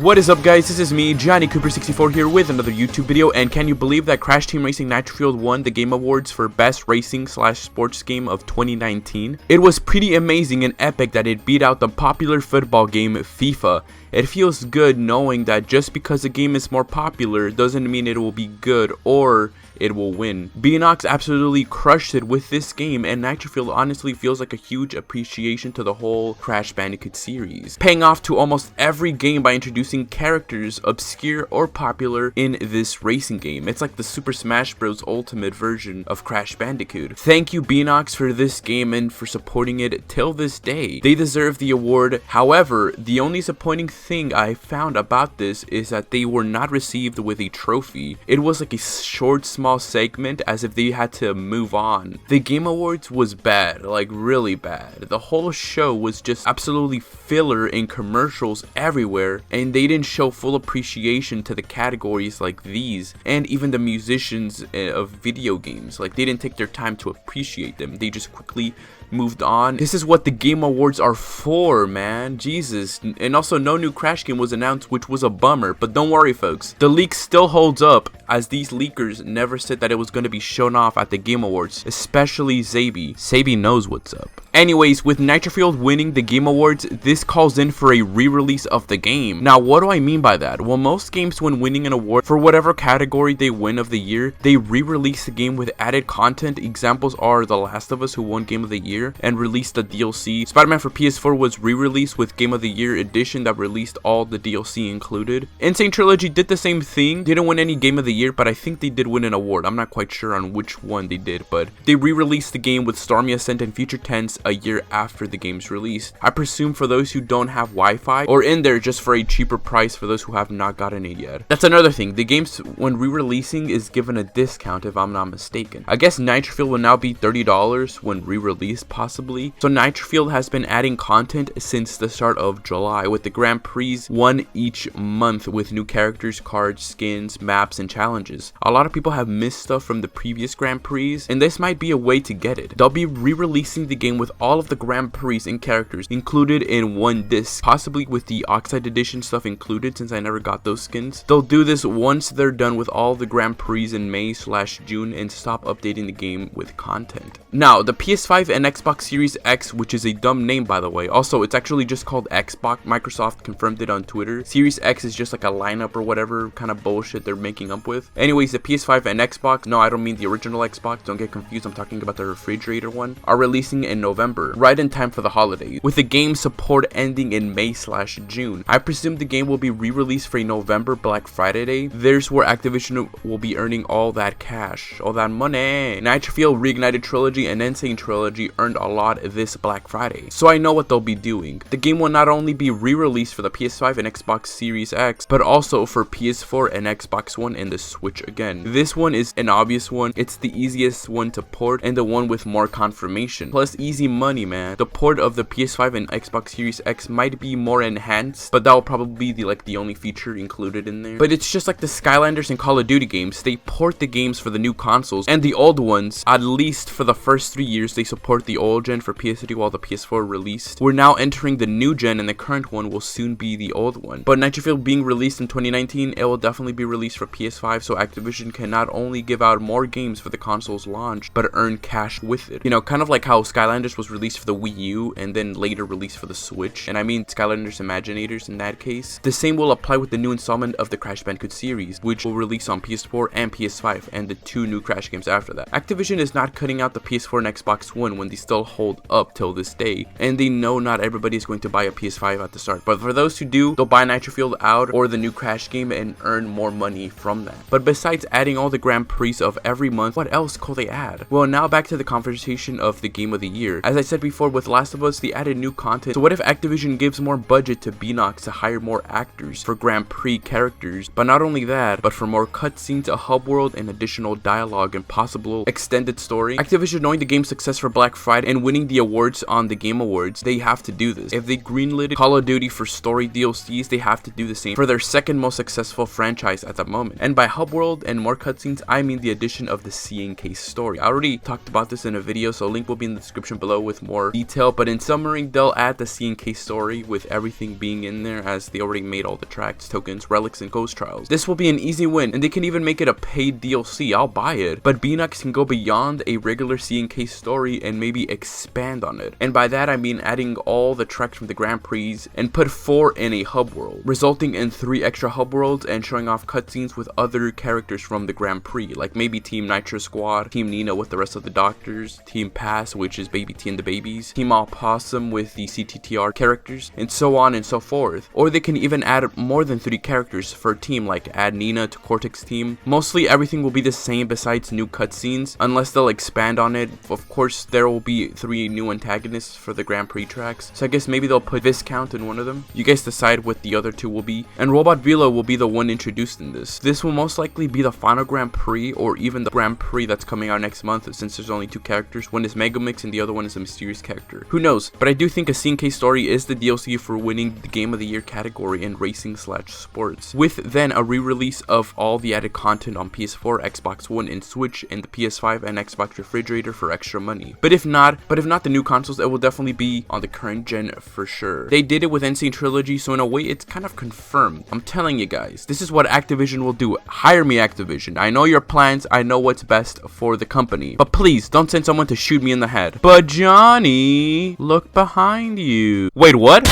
What is up, guys? This is me, Johnny Cooper64 here with another YouTube video, and can you believe that Crash Team Racing Nitro-Fueled won the Game Awards for Best Racing / Sports Game of 2019? It was pretty amazing and epic that it beat out the popular football game FIFA. It feels good knowing that just because a game is more popular doesn't mean it will be good or it will win. Beanox absolutely crushed it with this game, and Nitro-Fueled honestly feels like a huge appreciation to the whole Crash Bandicoot series, paying off to almost every game by introducing characters obscure or popular in this racing game. It's like the Super Smash Bros. Ultimate version of Crash Bandicoot. Thank you, Beanox, for this game and for supporting it till this day. They deserve the award. However, the only disappointing thing I found about this is that they were not received with a trophy. It was like a short, small segment as if they had to move on. The Game Awards was bad, like really bad. The whole show was just absolutely filler and commercials everywhere, and they didn't show full appreciation to the categories like these, and even the musicians of video games. Like, they didn't take their time to appreciate them. They just quickly moved on. This is what the Game Awards are for, man. Jesus. And also, no new Crash game was announced, which was a bummer, but don't worry, folks. The leak still holds up, as these leakers never said that it was going to be shown off at the Game Awards, especially Zaby. Zaby knows what's up. Anyways, with Nitro-Fueled winning the Game Awards, this calls in for a re-release of the game. Now, what do I mean by that? Well, most games, when winning an award for whatever category they win of the year, they re-release the game with added content. Examples are The Last of Us, who won Game of the Year and released the DLC. Spider-Man for PS4 was re-released with Game of the Year edition that released all the DLC included. Insane Trilogy did the same thing. Didn't win any Game of the Year, but I think they did win an award. I'm not quite sure on which one they did, but they re-released the game with Stormy Ascent and Future Tense a year after the game's release. I presume for those who don't have Wi-Fi, or in there just for a cheaper price for those who have not gotten it yet. That's another thing. The games, when re-releasing, is given a discount if I'm not mistaken. I guess Nitro-Fueled will now be $30 when re-released, possibly. So Nitro-Fueled has been adding content since the start of July, with the Grand Prix one each month with new characters, cards, skins, maps, and challenges. A lot of people have missed stuff from the previous Grand Prix, and this might be a way to get it. They'll be re-releasing the game with all of the Grand Prix and characters included in one disc, possibly with the Oxide Edition stuff included, since I never got those skins. They'll do this once they're done with all the Grand Prix in May/June and stop updating the game with content. Now, the PS5 and Xbox Series X, which is a dumb name by the way. Also, it's actually just called Xbox. Microsoft confirmed it on Twitter. Series X is just like a lineup or whatever kind of bullshit they're making up with. Anyways, the PS5 and Xbox, no, I don't mean the original Xbox, don't get confused, I'm talking about the refrigerator one, are releasing in November, right in time for the holidays, with the game support ending in May/June. I presume the game will be re-released for a November Black Friday day. There's where Activision will be earning all that cash, all that money. Nitro-Fueled, Reignited Trilogy, and Insane Trilogy earned a lot this Black Friday, so I know what they'll be doing. The game will not only be re-released for the PS5 and Xbox Series X, but also for PS4 and Xbox One and the Switch again. This one is an obvious one. It's the easiest one to port and the one with more confirmation. Plus easy money, man. The port of the PS5 and Xbox Series X might be more enhanced, but that will probably be the only feature included in there. But it's just like the Skylanders and Call of Duty games. They port the games for the new consoles, and the old ones, at least for the first 3 years, they support the old gen for PS3 while the PS4 released. We're now entering the new gen, and the current one will soon be the old one. But Nitro-Fueled being released in 2019, it will definitely be released for PS5, so Activision can not only give out more games for the console's launch, but earn cash with it. You know, kind of like how Skylanders was released for the Wii U and then later released for the Switch, and I mean Skylanders Imaginators in that case. The same will apply with the new installment of the Crash Bandicoot series, which will release on PS4 and PS5, and the 2 new Crash games after that. Activision is not cutting out the PS4 and Xbox One when they still hold up till this day, and they know not everybody is going to buy a PS5 at the start, but for those who do, they'll buy Nitro-Fueled out or the new Crash game and earn more money from that. But besides adding all the Grand Prix of every month, what else could they add? Well, now back to the conversation of the Game of the Year. As I said before, with Last of Us, they added new content. So what if Activision gives more budget to Beanox to hire more actors for Grand Prix characters? But not only that, but for more cutscenes, a hub world, and additional dialogue and possible extended story. Activision, knowing the game's success for Black Friday and winning the awards on the Game Awards, they have to do this. If they greenlit Call of Duty for story DLCs, they have to do the same for their second most successful franchise at the moment. And by hub world and more cutscenes, I mean the addition of the C and K story. I already talked about this in a video, so link will be in the description below below with more detail, but in summary, they'll add the C&K story with everything being in there, as they already made all the tracks, tokens, relics, and ghost trials. This will be an easy win, and they can even make it a paid DLC. I'll buy it. But Beanox can go beyond a regular C&K story and maybe expand on it. And by that I mean adding all the tracks from the Grand Prix and put 4 in a hub world, resulting in 3 extra hub worlds and showing off cutscenes with other characters from the Grand Prix, like maybe Team Nitro Squad, Team Nina with the rest of the doctors, Team Pass, which is Baby T and the babies, Team Opossum with the CTR characters, and so on and so forth. Or they can even add more than 3 characters for a team, like add Nina to Cortex team. Mostly everything will be the same besides new cutscenes, unless they'll expand on it. Of course, there will be 3 new antagonists for the Grand Prix tracks, so I guess maybe they'll put Viscount in one of them. You guys decide what the other 2 will be. And Robot Vila will be the one introduced in this. This will most likely be the final Grand Prix, or even the Grand Prix that's coming out next month, since there's only 2 characters. One is Megamix and the other one is a mysterious character. Who knows? But I do think a C&K story is the DLC for winning the Game of the Year category in racing/sports, with then a re-release of all the added content on PS4, Xbox One, and Switch, and the PS5 and Xbox refrigerator for extra money. But if not the new consoles, it will definitely be on the current gen for sure. They did it with Insane Trilogy, so in a way it's kind of confirmed. I'm telling you guys, this is what Activision will do. Hire me, Activision. I know your plans, I know what's best for the company, but please don't send someone to shoot me in the head. But Johnny, look behind you. Wait, what?